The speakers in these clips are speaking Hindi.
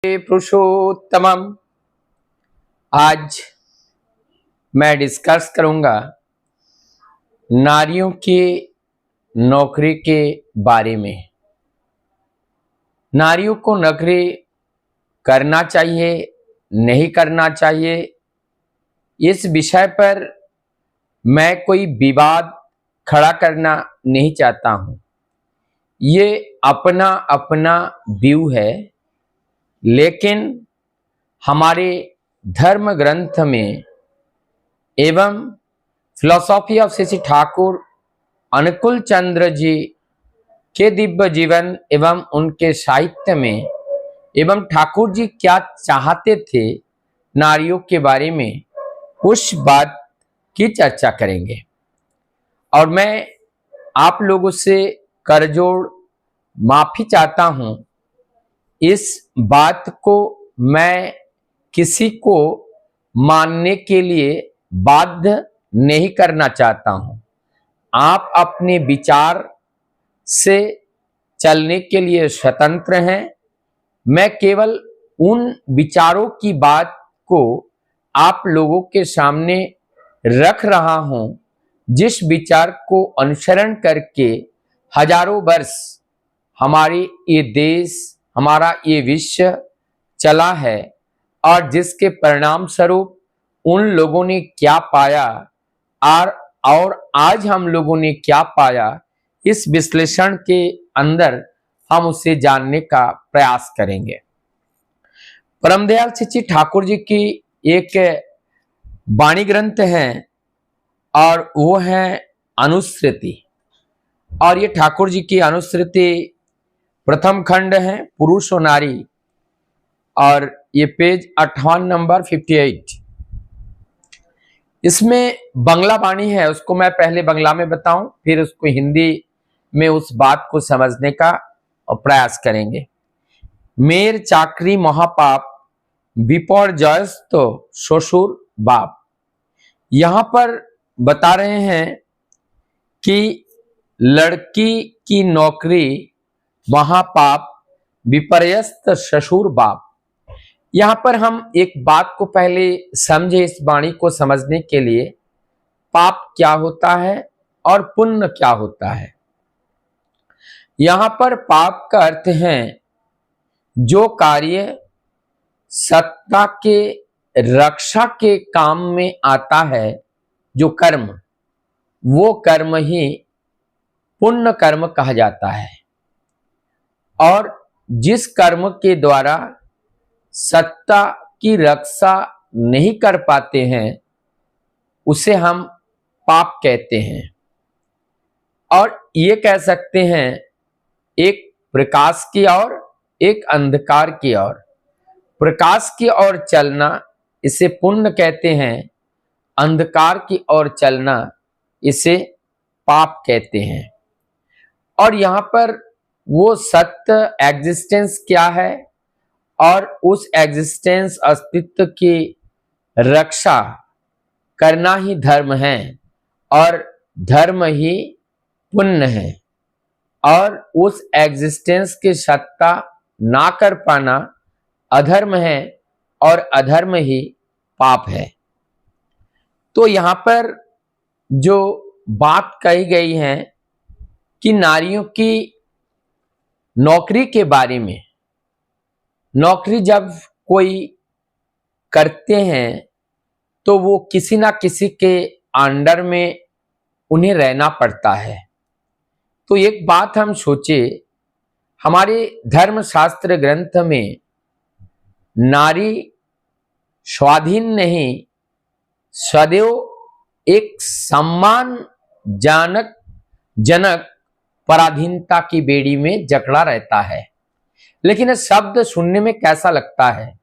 पुरुषोत्तमम। आज मैं डिस्कस करूंगा नारियों की नौकरी के बारे में। नारियों को नौकरी करना चाहिए, नहीं करना चाहिए, इस विषय पर मैं कोई विवाद खड़ा करना नहीं चाहता हूं। ये अपना अपना व्यू है, लेकिन हमारे धर्म ग्रंथ में एवं फिलॉसफी ऑफ श्री ठाकुर अनुकूल चंद्र जी के दिव्य जीवन एवं उनके साहित्य में एवं ठाकुर जी क्या चाहते थे नारियों के बारे में, उस बात की चर्चा करेंगे। और मैं आप लोगों से करजोड़ माफी चाहता हूं, इस बात को मैं किसी को मानने के लिए बाध्य नहीं करना चाहता हूं। आप अपने विचार से चलने के लिए स्वतंत्र हैं। मैं केवल उन विचारों की बात को आप लोगों के सामने रख रहा हूं, जिस विचार को अनुसरण करके हजारों वर्ष हमारे ये देश, हमारा ये विश्व चला है, और जिसके परिणाम स्वरूप उन लोगों ने क्या पाया और आज हम लोगों ने क्या पाया, इस विश्लेषण के अंदर हम उसे जानने का प्रयास करेंगे। परमदयाल श्री ठाकुर जी की एक वाणी ग्रंथ है और वो है अनुश्रुति। और ये ठाकुर जी की अनुश्रुति प्रथम खंड है, पुरुष और नारी, और ये पेज 58 नंबर 58। इसमें बंगला वाणी है, उसको मैं पहले बंगला में बताऊं, फिर उसको हिंदी में उस बात को समझने का प्रयास करेंगे। मेर चाकरी महापाप विपर जयस तो ससुर बाप। यहां पर बता रहे हैं कि लड़की की नौकरी महापाप विपर्यस्त ससुर बाप। यहां पर हम एक बात को पहले समझे, इस वाणी को समझने के लिए। पाप क्या होता है और पुण्य क्या होता है। यहां पर पाप का अर्थ है जो कार्य सत्ता के रक्षा के काम में आता है, जो कर्म, वो कर्म ही पुण्य कर्म कहा जाता है। और जिस कर्म के द्वारा सत्ता की रक्षा नहीं कर पाते हैं, उसे हम पाप कहते हैं। और ये कह सकते हैं एक प्रकाश की ओर, एक अंधकार की ओर। प्रकाश की ओर चलना इसे पुण्य कहते हैं, अंधकार की ओर चलना इसे पाप कहते हैं। और यहां पर वो सत्य एग्जिस्टेंस क्या है और उस एग्जिस्टेंस अस्तित्व की रक्षा करना ही धर्म है, और धर्म ही पुण्य है। और उस एग्जिस्टेंस की सत्ता ना कर पाना अधर्म है, और अधर्म ही पाप है। तो यहां पर जो बात कही गई है कि नारियों की नौकरी के बारे में, नौकरी जब कोई करते हैं तो वो किसी ना किसी के अंडर में उन्हें रहना पड़ता है। तो एक बात हम सोचे, हमारे धर्मशास्त्र ग्रंथ में नारी स्वाधीन नहीं, सदैव एक सम्मानजनक पराधीनता की बेड़ी में जकड़ा रहता है। लेकिन यह शब्द सुनने में कैसा लगता है?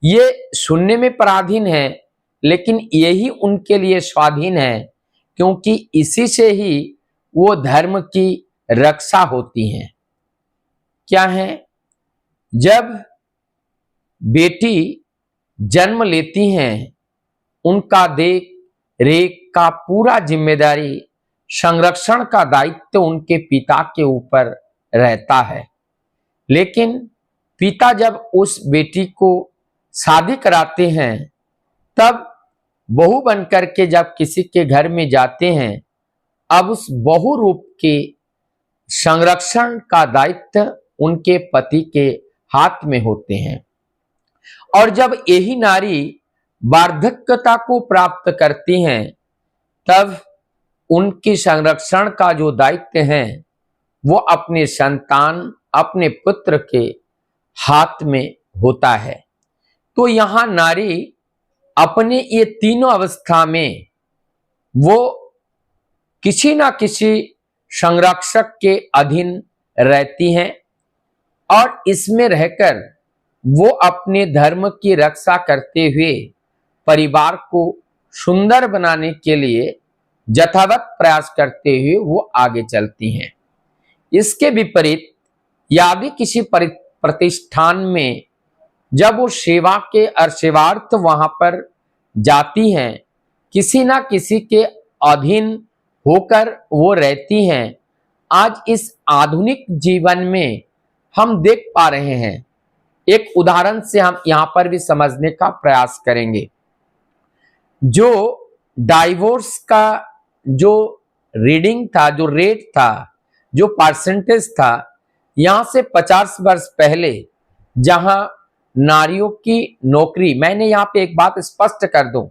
ये सुनने में पराधीन है, लेकिन यही उनके लिए स्वाधीन है, क्योंकि इसी से ही वो धर्म की रक्षा होती है। क्या है? जब बेटी जन्म लेती हैं, उनका देख रेख का पूरा जिम्मेदारी, संरक्षण का दायित्व उनके पिता के ऊपर रहता है। लेकिन पिता जब उस बेटी को शादी कराते हैं, तब बहू बनकर के जब किसी के घर में जाते हैं, अब उस बहू रूप के संरक्षण का दायित्व उनके पति के हाथ में होते हैं। और जब यही नारी वार्धक्यता को प्राप्त करती हैं, तब उनके संरक्षण का जो दायित्व है वो अपने संतान, अपने पुत्र के हाथ में होता है। तो यहां नारी अपने ये तीनों अवस्था में वो किसी ना किसी संरक्षक के अधीन रहती हैं और इसमें रहकर वो अपने धर्म की रक्षा करते हुए परिवार को सुंदर बनाने के लिए यथावत प्रयास करते हुए वो आगे चलती हैं। इसके विपरीत यदि किसी प्रतिष्ठान में जब वो सेवा के सेवार्थ वहां पर जाती हैं, किसी ना किसी के अधीन होकर वो रहती हैं, आज इस आधुनिक जीवन में हम देख पा रहे हैं। एक उदाहरण से हम यहां पर भी समझने का प्रयास करेंगे। जो डाइवोर्स का जो रीडिंग था, जो रेट था, जो परसेंटेज था, यहां से 50 वर्ष पहले जहां नारियों की नौकरी, मैंने यहां पे एक बात स्पष्ट कर दूं,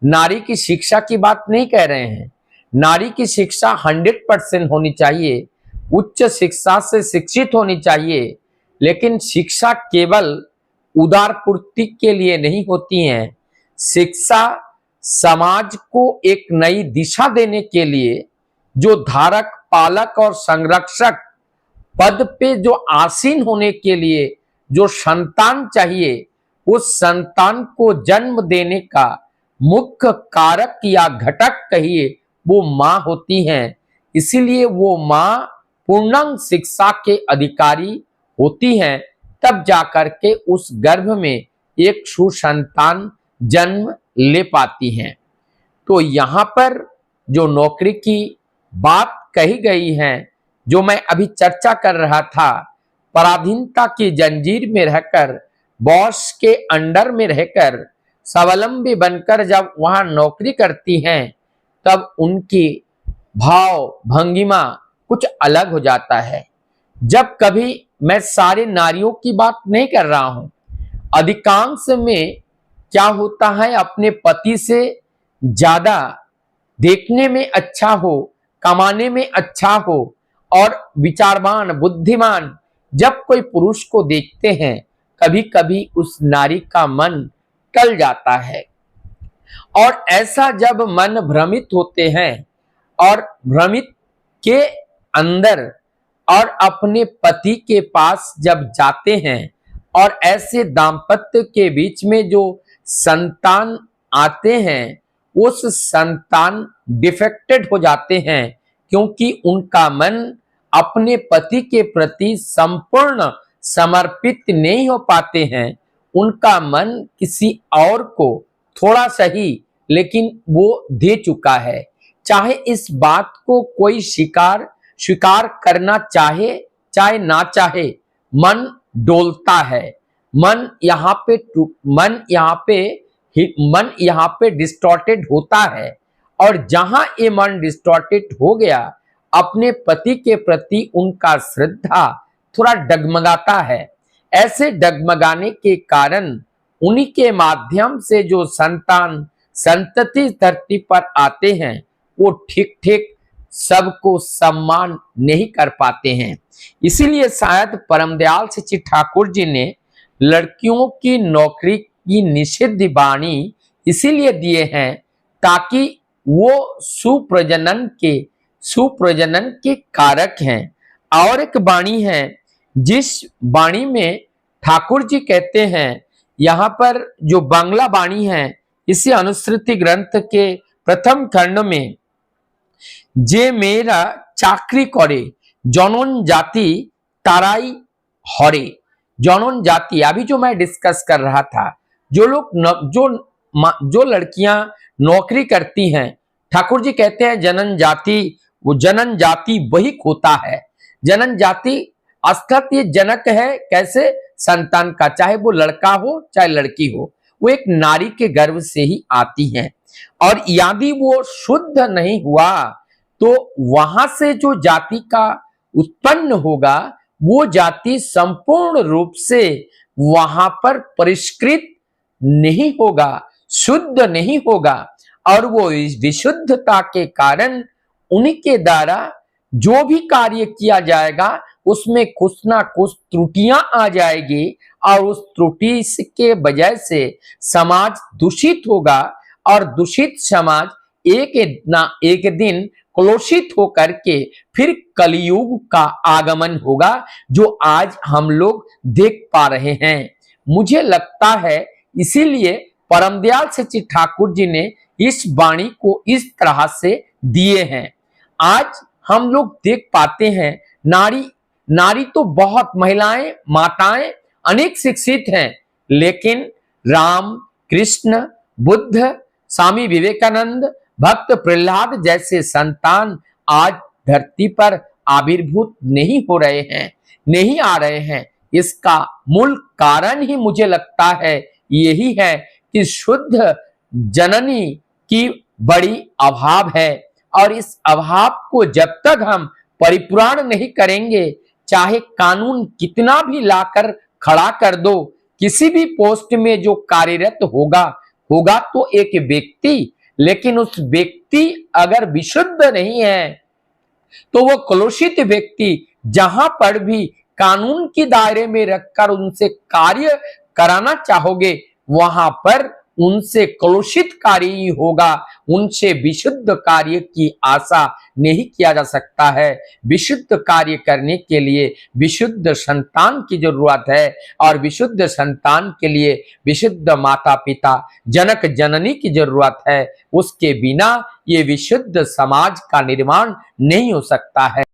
नारी की शिक्षा की बात नहीं कह रहे हैं। नारी की शिक्षा 100% होनी चाहिए, उच्च शिक्षा से शिक्षित होनी चाहिए, लेकिन शिक्षा केवल उदार पूर्ति के लिए नहीं होती है। शिक्षा समाज को एक नई दिशा देने के लिए जो धारक, पालक और संरक्षक पद पे जो आसीन होने के लिए जो संतान चाहिए, उस संतान को जन्म देने का मुख्य कारक या घटक कहिए वो मां होती हैं। इसीलिए वो मां पूर्णांग शिक्षा के अधिकारी होती हैं, तब जाकर के उस गर्भ में एक सुसंतान जन्म ले पाती हैं। तो यहां पर जो नौकरी की बात कही गई है, जो मैं अभी चर्चा कर रहा था, पराधीनता की जंजीर में रहकर, बॉस के अंडर में रहकर स्वावलंबी बनकर जब वहां नौकरी करती हैं, तब उनकी भाव भंगिमा कुछ अलग हो जाता है। जब कभी, मैं सारे नारियों की बात नहीं कर रहा हूं, अधिकांश में क्या होता है, अपने पति से ज्यादा देखने में अच्छा हो, कमाने में अच्छा हो और विचारवान, बुद्धिमान जब कोई पुरुष को देखते हैं, कभी कभी उस नारी का मन टल जाता है। और ऐसा जब मन भ्रमित होते हैं और भ्रमित के अंदर और अपने पति के पास जब जाते हैं और ऐसे दाम्पत्य के बीच में जो संतान आते हैं, उस संतान डिफेक्टेड हो जाते हैं, क्योंकि उनका मन अपने पति के प्रति संपूर्ण समर्पित नहीं हो पाते हैं। उनका मन किसी और को थोड़ा सही लेकिन वो दे चुका है। चाहे इस बात को कोई स्वीकार करना चाहे चाहे ना चाहे, मन डोलता है। मन यहाँ पे डिस्टॉर्टेड होता है। और जहां ये मन डिस्टॉर्टेड हो गया, अपने पति के प्रति उनका श्रद्धा थोड़ा डगमगाता है। ऐसे डगमगाने के कारण उन्हीं के माध्यम से जो संतान संतति धरती पर आते हैं, वो ठीक ठीक सबको सम्मान नहीं कर पाते हैं। इसीलिए शायद परम दयाल श्री ठाकुर जी ने लड़कियों की नौकरी की निषिद्ध वाणी इसीलिए दिए हैं, ताकि वो सुप्रजनन के कारक हैं। और एक वाणी है, जिस वाणी में ठाकुर जी कहते हैं, यहाँ पर जो बांग्ला वाणी है, इसी अनुश्रुति ग्रंथ के प्रथम खंड में, जे मेरा चाकरी करे जनन जाति ताराई हरे। जनन जाति, अभी जो मैं डिस्कस कर रहा था, जो लड़कियां नौकरी करती हैं, ठाकुर जी कहते हैं जनन जाति, वो जनन जाति वही होता है। जनन जाति अर्थात ये जनक है, कैसे? संतान का, चाहे वो लड़का हो चाहे लड़की हो, वो एक नारी के गर्भ से ही आती है। और यदि वो शुद्ध नहीं हुआ तो वहां से जो जाति का उत्पन्न होगा वो जाति संपूर्ण रूप से वहां पर परिष्कृत नहीं होगा, शुद्ध नहीं होगा। और वो इस विशुद्धता के कारण उनके द्वारा जो भी कार्य किया जाएगा उसमें कुछ ना कुछ त्रुटियां आ जाएगी और उस त्रुटि के वजह से समाज दूषित होगा और दूषित समाज एक दिन कलुषित होकर के फिर कलयुग का आगमन होगा, जो आज हम लोग देख पा रहे हैं। मुझे लगता है इसीलिए परमदयाल सच्चिद ठाकुर जी ने इस वाणी को इस तरह से दिए हैं। आज हम लोग देख पाते हैं नारी तो बहुत, महिलाएं माताएं अनेक शिक्षित हैं, लेकिन राम, कृष्ण, बुद्ध, स्वामी विवेकानंद, भक्त प्रहलाद जैसे संतान आज धरती पर आविर्भूत नहीं हो रहे हैं, नहीं आ रहे हैं। इसका मूल कारण ही मुझे लगता है यही है कि शुद्ध जननी की बड़ी अभाव है। और इस अभाव को जब तक हम परिपूर्ण नहीं करेंगे, चाहे कानून कितना भी लाकर खड़ा कर दो, किसी भी पोस्ट में जो कार्यरत होगा तो एक व्यक्ति, लेकिन उस व्यक्ति अगर विशुद्ध नहीं है तो वो कलुषित व्यक्ति जहां पर भी कानून के दायरे में रखकर उनसे कार्य कराना चाहोगे वहां पर उनसे कलुषित कार्य ही होगा, उनसे विशुद्ध कार्य की आशा नहीं किया जा सकता है। विशुद्ध कार्य करने के लिए विशुद्ध संतान की जरूरत है और विशुद्ध संतान के लिए विशुद्ध माता पिता जनक जननी की जरूरत है। उसके बिना ये विशुद्ध समाज का निर्माण नहीं हो सकता है।